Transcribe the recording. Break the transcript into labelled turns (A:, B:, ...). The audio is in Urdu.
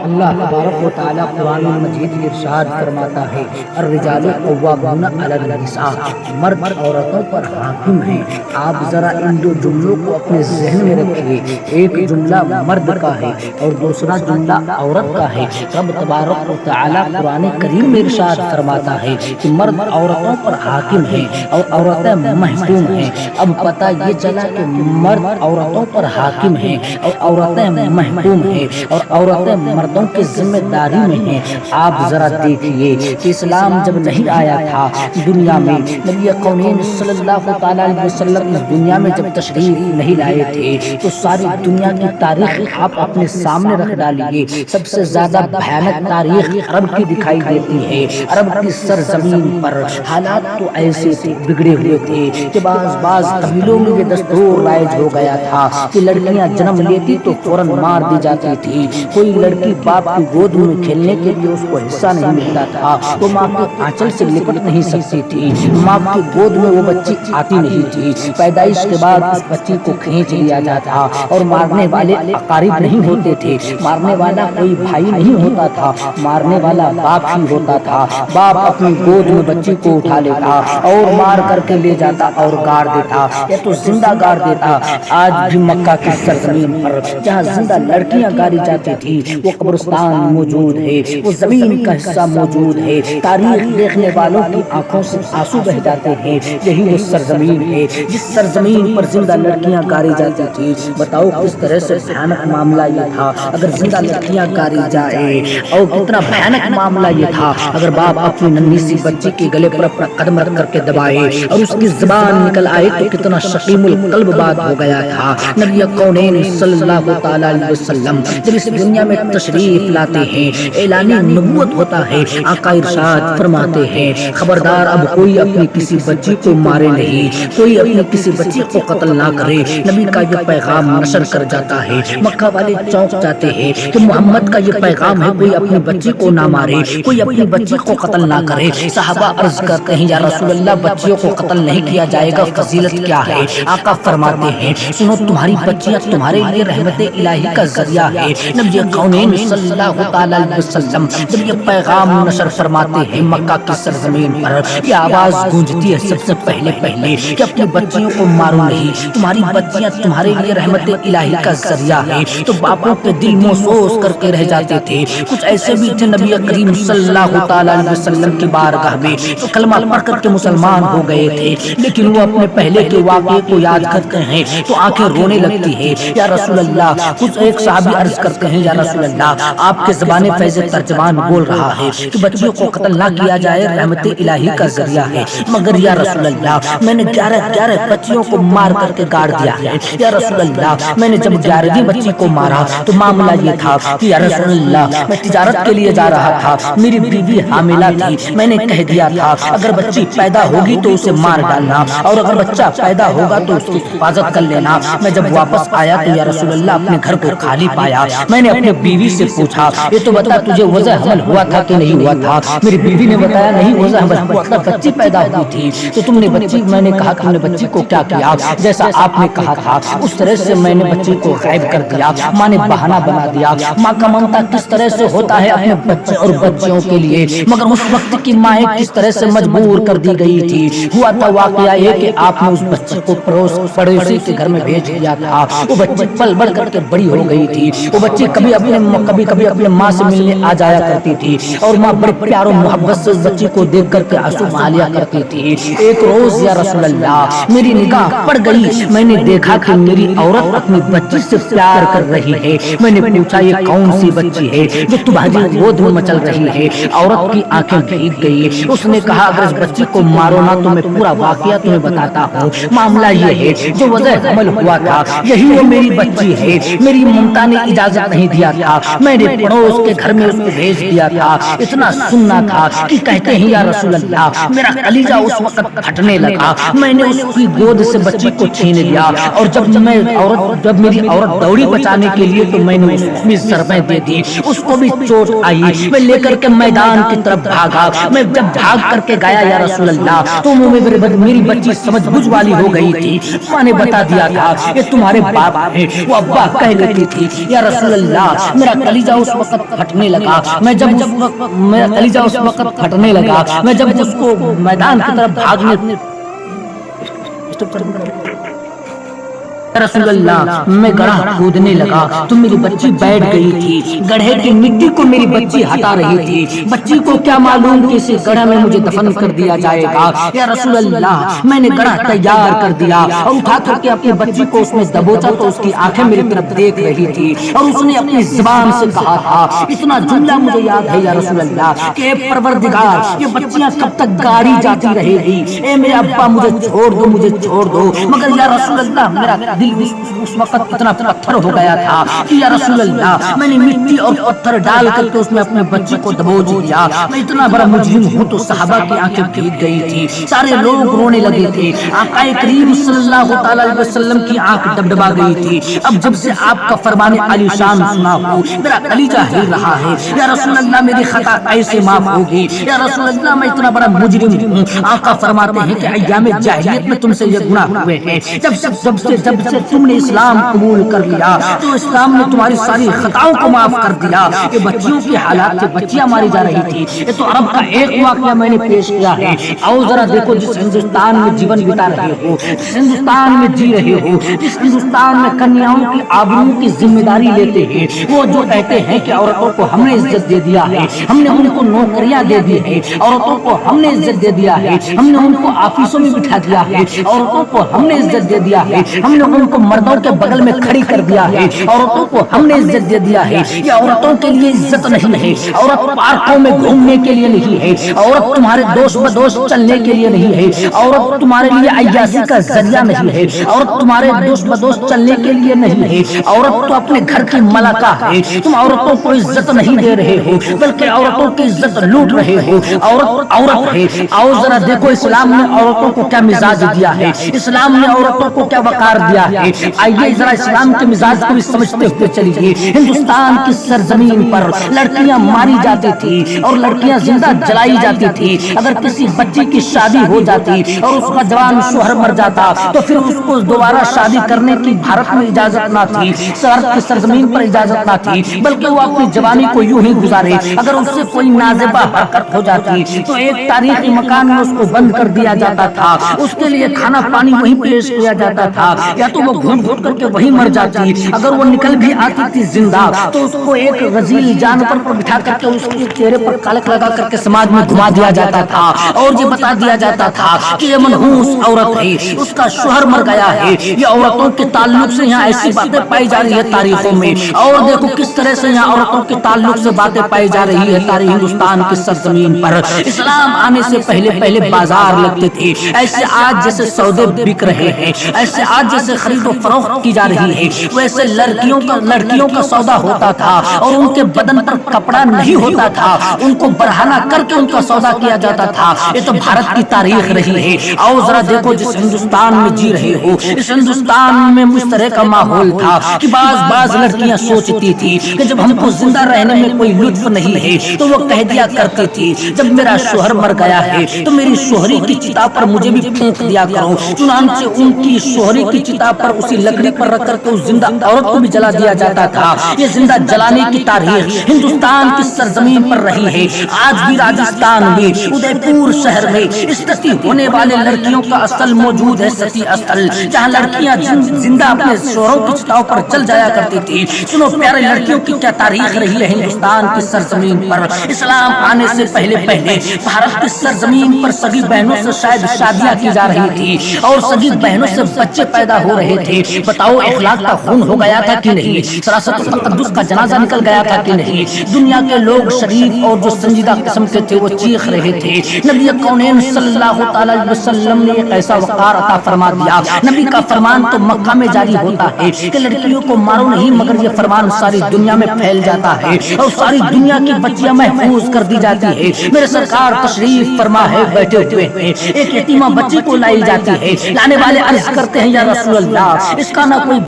A: اللہ تبارک و تعالیٰ قرآن مجید میں ارشاد فرماتا ہے الرجال قوامون علی النساء، مرد عورتوں پر حاکم ہیں۔ آپ ذرا ان دو جملوں کو اپنے ذہن میں رکھیے، ایک جملہ مرد کا ہے اور دوسرا جملہ عورت کا ہے۔ رب تبارک و تعالیٰ قرآن کریم میں ارشاد فرماتا ہے کہ مرد عورتوں پر حاکم ہیں اور عورتیں محکوم ہیں۔ اب پتہ یہ چلا کہ مرد عورتوں پر حاکم ہیں اور عورتیں محکوم ہیں اور عورتیں مردوں کی ذمہ داری میں ہیں۔ آپ ذرا دیکھیے کہ اسلام جب نہیں آیا تھا دنیا میں، نبی کونین صلی اللہ تعالیٰ علیہ وسلم اس دنیا میں جب تشریف نہیں لائے تھے تو ساری دنیا کی تاریخ آپ اپنے سامنے رکھ ڈالیے۔ سب سے زیادہ بھیانک تاریخ عرب کی دکھائی دیتی ہے۔ عرب کی سرزمین پر حالات تو ایسے تھے، بگڑے ہوئے تھے کہ بعض قبیلوں میں یہ دستور رائج ہو گیا تھا کہ لڑکیاں جنم لیتی تو فوراً مار دی جاتی تھی۔ کوئی لڑکی باپ کی گود میں کھیلنے کے لیے اس کو حصہ نہیں ملتا تھا، وہ ماں کے آنچل سے لپٹ نہیں سکتی تھی، ماں کی گود میں وہ بچی آتی نہیں تھی۔ پیدائش کے بعد اس بچی کو کھینچ لیا جاتا اور مارنے والے اقارب نہیں ہوتے تھے، مارنے والا کوئی بھائی نہیں ہوتا تھا، مارنے والا باپ ہی ہوتا تھا۔ باپ اپنی گود میں بچی کو اٹھا لیتا اور مار کر کے لے جاتا اور گاڑ دیتا یا تو زندہ گاڑ دیتا۔ آج بھی مکہ کی سرزمین پر جہاں زندہ لڑکیاں گاڑی جاتی تھی وہ قبرستان موجود ہے، وہ زمین کا حصہ موجود ہے۔ تاریخ دیکھنے والوں کی آنکھوں سے آنسو بہ جاتے ہیں۔ یہی وہ سرزمین ہے جس سرزمین پر زندہ لڑکیاں گاڑی جاتی تھی۔ بتاؤ کس طرح سے بھیانک معاملہ یہ تھا اگر زندہ لڑکیاں گاڑی جائے، اور کتنا بھیانک معاملہ یہ تھا اگر باپ اپنی ننھی سی بچی کے گلے پر اپنا قدم رکھ کر کے دبائے اور اس کی زبان نکل آئے تو کتنا شقیم القلب بات ہو گیا تھا۔ نبی کونین صلی اللہ تعالیٰ علیہ وسلم جب اس دنیا میں تشریف لاتے ہیں، اعلان نبوت ہوتا ہے، آقا ارشاد فرماتے ہیں خبردار اب کوئی اپنی کسی بچی کو مارے نہیں، کوئی اپنی کسی بچی کو قتل نہ کرے۔ نبی کا یہ پیغام نشر کر جاتا ہے، مکہ والے چونک جاتے ہیں کہ محمد کا یہ پیغام ہے کوئی اپنی بچی کو نہ مارے، کوئی اپنی بچی کو قتل نہ کرے۔ صحابہ عرض کرتے ہیں یا رسول اللہ بچیوں کو قتل نہیں کیا جائے گا، فضیلت کیا ہے؟ آقا فرماتے ہیں سنو تمہاری بچیاں تمہارے لیے رحمت الہی کا ذریعہ ہے۔ نبی کونین صلی اللہ تعالیٰ علیہ وسلم جب یہ پیغام نشر فرماتے ہیں مکہ کی سرزمین پر یہ آواز گونجتی ہے سب سے پہلے کہ اپنی بچیوں کو مارو نہیں، تمہاری بچیاں تمہارے لیے رحمت الہی کا ذریعہ ہے۔ تو باپوں کے دل محسوس کر کے رہ جاتے تھے۔ کچھ ایسے بھی تھے نبی کریم صلی اللہ تعالیٰ علیہ وسلم کی بارگاہ میں تو کلمہ پڑھ کر کے مسلمان ہو گئے تھے، لیکن وہ اپنے پہلے کے واقعے کو یاد کرتے ہیں تو آنکھیں رونے لگتی ہے۔ یا رسول اللہ کچھ ایک صحابی عرض کرتے ہیں یا رسول اللہ آپ کے زبان فیض ترجمان بول رہا ہے کہ بچیوں کو قتل نہ کیا جائے، رحمت الہی کا ذریعہ ہے، مگر یا رسول اللہ میں نے 11 بچیوں کو مار کر کے گاڑ دیا ہے۔ یا رسول اللہ میں نے جب 11ویں بچی کو مارا تو معاملہ یہ تھا کہ یا رسول اللہ میں تجارت کے لیے جا رہا تھا، میری بیوی حاملہ تھی، میں نے کہہ دیا تھا اگر بچی پیدا ہوگی تو اسے مار ڈالنا اور اگر بچہ پیدا ہوگا تو اس کی حفاظت کر لینا۔ میں جب واپس آیا تو یا رسول اللہ اپنے گھر کو خالی پایا۔ میں نے اپنی بیوی سے پوچھا یہ تو بتا تجھے وضع حمل ہوا تھا کہ نہیں ہوا تھا؟ میری بیوی نے بتایا نہیں وضع حمل مطلب بچی پیدا ہوئی تھی۔ تو تم نے بچی، میں نے کہا تم نے بچی کو کیا کیا؟ جیسا آپ نے کہا تھا اس طرح سے میں نے بچی کو غائب کر دیا۔ ماں نے بہانہ بنا دیا۔ ماں کا ممتا کس طرح سے ہوتا ہے اپنے بچے اور بچیوں کے لیے، مگر اس وقت کی مائیں کس طرح سے مجبور کر دی گئی تھی۔ ہوا تھا واقعہ یہ کہ آپ نے اس بچے کو پڑوسی کے گھر میں بھیج دیا تھا۔ وہ بچی پل بڑھ کر کے بڑی ہو گئی تھی۔ وہ بچی کبھی اپنے ماں سے ملنے آ جایا کرتی تھی اور ماں بڑے پیار و محبت سے اس بچی کو دیکھ کر کے آنسو بہا لیا کرتی تھی۔ ایک روز یا رسول اللہ میری نگاہ پڑ گئی، میں نے دیکھا کہ میری عورت اپنی بچی سے پیار کر رہی ہے۔ میں نے پوچھا یہ کون سی بچی ہے جو تمہاری گود میں مچل رہی ہے؟ عورت کی آنکھیں بھیگ گئی۔ اس نے کہا اگر اس بچی کو مارو نہ تو میں پورا واقعہ تمہیں بتاتا ہوں۔ معاملہ یہ ہے جو وضع حمل ہوا تھا یہی وہ میری بچی ہے۔ میری ممتا نے اجازت نہیں دیا تھا، میں نے پڑوس کے گھر میں اس کو بھیج دیا تھا۔ اتنا سننا تھا کہ کہتے ہیں یا رسول اللہ میرا کلیجہ اس وقت پھٹنے لگا۔ میں نے اس کی گود سے بچی کو چھین لیا اور جب میری عورت دوڑی بچانے کے لیے تو میں نے اس کو اپنی ضربیں دے دی، اس کو بھی چوٹ آئی۔ میں لے کر کے میدان کی طرف بھاگا۔ میں جب بھاگ کر کے گیا یا رسول اللہ تو میری بچی سمجھ بوجھ والی ہو گئی تھی۔ ماں نے بتا دیا تھا یہ تمہارے باپ ہیں۔ وہ ابا کہہ لیتی تھی یا رسول اللہ میرا کلیجہ اس وقت پھٹنے لگا، میں جب اس وقت میرا کلیجہ اس وقت پھٹنے لگا، میں جب اس کو میدان کی طرف بھاگنے رسول اللہ میں گڑھا کھودنے لگا تو میری بچی بیٹھ گئی تھی، گڑھے کی مٹی کو میری بچی ہٹا رہی تھی، بچی کو کیا معلوم کہ اسے گڑھا میں مجھے دفن کر دیا جائے گا۔ یا رسول اللہ میں نے گڑھا تیار کر دیا اور اٹھا کر کے اپنی بچی کو اس میں دبوچا تو اس کی آنکھیں میری طرف دیکھ رہی تھی اور اس نے اپنی زبان سے کہا تھا، اتنا جملہ مجھے یاد ہے یا رسول اللہ کہ اے پروردگار یہ بچیاں کب تک گاڑی جاتی رہے گی، اے میرے ابا مجھے چھوڑ دو مجھے چھوڑ دو، مگر یا رسول اللہ میرا دل اس وقت اتنا پتھر ہو گیا تھا کہ یا رسول اللہ میں نے مٹی اور پتھر ڈال کر کے اس میں اپنے بچے کو دبوچ دیا، میں اتنا بڑا مجرم ہوں۔ تو صحابہ کی آنکھیں بھیگ گئی تھی، سارے لوگ رونے لگے تھے، آقا کریم صلی اللہ تعالی علیہ وسلم کی آنکھ ڈبڈبا گئی تھی۔ اب جب سے آپ کا فرمان علی شان سنا ہو میرا کلیجہ ہل رہا ہے، یا رسول اللہ میری خطا ایسے معاف ہوگی، یا رسول اللہ میں اتنا بڑا مجرم ہوں۔ آقا فرماتے ہیں کہ ایام جاہلیت میں تم سے یہ گناہ ہوئے ہیں، جب سے تم نے اسلام قبول کر لیا تو اسلام نے تمہاری ساری خطاؤں کو معاف کر دیا۔ یہ بچیوں کی حالات سے بچیاں ماری جا رہی تھی، یہ تو عرب کا ایک واقعہ میں نے پیش کیا ہے۔ آؤ ذرا دیکھو جس ہندوستان میں جیون بتا رہے ہو، جس ہندوستان میں جی رہے ہو، جس ہندوستان میں کنیاؤں کی آبرو کی ذمہ داری لیتے ہیں، وہ جو کہتے ہیں کہ عورتوں کو ہم نے عزت دے دیا ہے، ہم نے ان کو نوکریاں دے دی ہے، عورتوں کو ہم نے عزت دے دیا ہے، ہم نے ان کو آفیسوں میں بٹھا دیا ہے، عورتوں کو ہم نے عزت دے دیا ہے، ہم نے ان کو مردوں کے بغل میں کھڑی کر دیا ہے، عورتوں کو ہم نے عزت دے دیا ہے۔ یہ عورتوں کے لیے عزت نہیں ہے، عورت پارکوں میں گھومنے کے لیے نہیں ہے، عورت تمہارے دوست بدوست چلنے کے لیے نہیں ہے، عورت تمہارے لیے عیاشی کا ذریعہ نہیں ہے، عورت تمہارے دوست بدوست چلنے کے لیے نہیں ہے، عورت تو اپنے گھر کی ملکہ ہے۔ تم عورتوں کو عزت نہیں دے رہے ہو بلکہ عورتوں کی عزت لوٹ رہے ہو۔ عورت ہے، آؤ ذرا دیکھو اسلام نے عورتوں کو کیا مزاج دیا ہے، اسلام نے عورتوں کو کیا وقار دیا ہے۔ آئیے ذرا اسلام کے مزاج کو بھی سمجھتے ہوئے چلیے۔ ہندوستان کی سرزمین پر لڑکیاں ماری جاتی تھی اور لڑکیاں زندہ جلائی جاتی تھی۔ اگر کسی بچی کی شادی ہو جاتی اور اس کا جوان شوہر مر جاتا تو پھر اس کو دوبارہ شادی کرنے کی بھارت میں اجازت نہ تھی، بھارت کی سرزمین پر اجازت نہ تھی، بلکہ وہ اپنی جوانی کو یوں ہی گزارے۔ اگر اس سے کوئی نازیبہ حرکت ہو جاتی تو ایک تاریخی مکان میں اس کو بند کر دیا جاتا تھا، اس کے لیے کھانا پانی وہیں پیش کیا جاتا تھا، یا تو وہ گھٹ گھٹ کر کے وہیں مر جاتی۔ اگر وہ نکل بھی آتی تھی زندہ تو اس کو ایک غزیل جانور پر بٹھا کر کے اس کے چہرے پر کالک لگا کر کے سماج میں گھما دیا جاتا تھا اور یہ بتا دیا جاتا تھا کہ یہ منحوس عورت ہے، اس کا شوہر مر گیا ہے۔ یہ عورتوں کے تعلق سے یہاں ایسی باتیں پائی جا رہی ہے تاریخوں میں، اور دیکھو کس طرح سے یہاں عورتوں کے تعلق سے باتیں پائی جا رہی ہے تاریخ ہندوستان کی سرزمین پر۔ اسلام آنے سے پہلے بازار لگتے تھے، ایسے آج جیسے سودے بک رہے ہیں، ایسے آج جیسے خرید و فروخت کی جا رہی ہے، ویسے لڑکیوں کا سودا ہوتا تھا اور ان کے بدن پر کپڑا نہیں ہوتا تھا، ان کو برہنہ کر کے ان کا سودا کیا جاتا تھا۔ یہ تو بھارت کی تاریخ رہی ہے۔ آؤ ذرا دیکھو جس ہندوستان میں جی رہے ہو، اس ہندوستان میں اس طرح کا ماحول تھا کہ بعض لڑکیاں سوچتی تھی کہ جب ہم کو زندہ رہنے میں کوئی لطف نہیں ہے تو وہ کہہ دیا کرتی تھی جب میرا شوہر مر گیا ہے تو میری شوہری کی چتا پر مجھے بھی پھونک دیا کرو۔ چنانچہ ان کی شوہری کی چتا پر اسی لکڑی پر رکھ کر کے اس زندہ عورت کو بھی جلا دیا جاتا تھا۔ یہ زندہ جلانے کی تاریخ ہندوستان کی سرزمین پر رہی ہے۔ آج بھی راجستھان میں ادے پور شہر میں استتی ہونے والے لڑکیوں کا استل موجود ہے، ستی استل، جہاں لڑکیاں زندہ اپنے شوہروں کی چتاؤں پر جل جایا کرتی تھی۔ سنو پیارے، لڑکیوں کی کیا تاریخ رہی ہے ہندوستان کی سرزمین پر۔ اسلام آنے سے پہلے بھارت کی سرزمین پر سگی بہنوں سے شاید شادیاں کی جا رہی تھی اور سگی بہنوں سے بچے پیدا ہو رہے تھے۔ بتاؤ اخلاق کا خون ہو گیا تھا کہ نہیں؟ سراست تقدس کا جنازہ نکل گیا تھا کہ نہیں؟ دنیا کے لوگ شریف اور جو سنجیدہ قسم کے تھے وہ چیخ رہے تھے۔ نبی کونین صلی اللہ تعالی علیہ وسلم نے ایک ایسا وقار عطا فرما دیا۔ نبی کا فرمان تو مکہ میں جاری ہوتا ہے کہ لڑکیوں کو مارو نہیں، مگر یہ فرمان ساری دنیا میں پھیل جاتا ہے اور ساری دنیا کی بچیاں محفوظ کر دی جاتی ہے۔ میرے سرکار تشریف فرما ہے بیٹھے ہوئے ہیں، ایک یتیمہ بچی کو لائی جاتی ہے، لانے والے عرض کرتے ہیں یا رسول اللہ اس کا نہ کوئی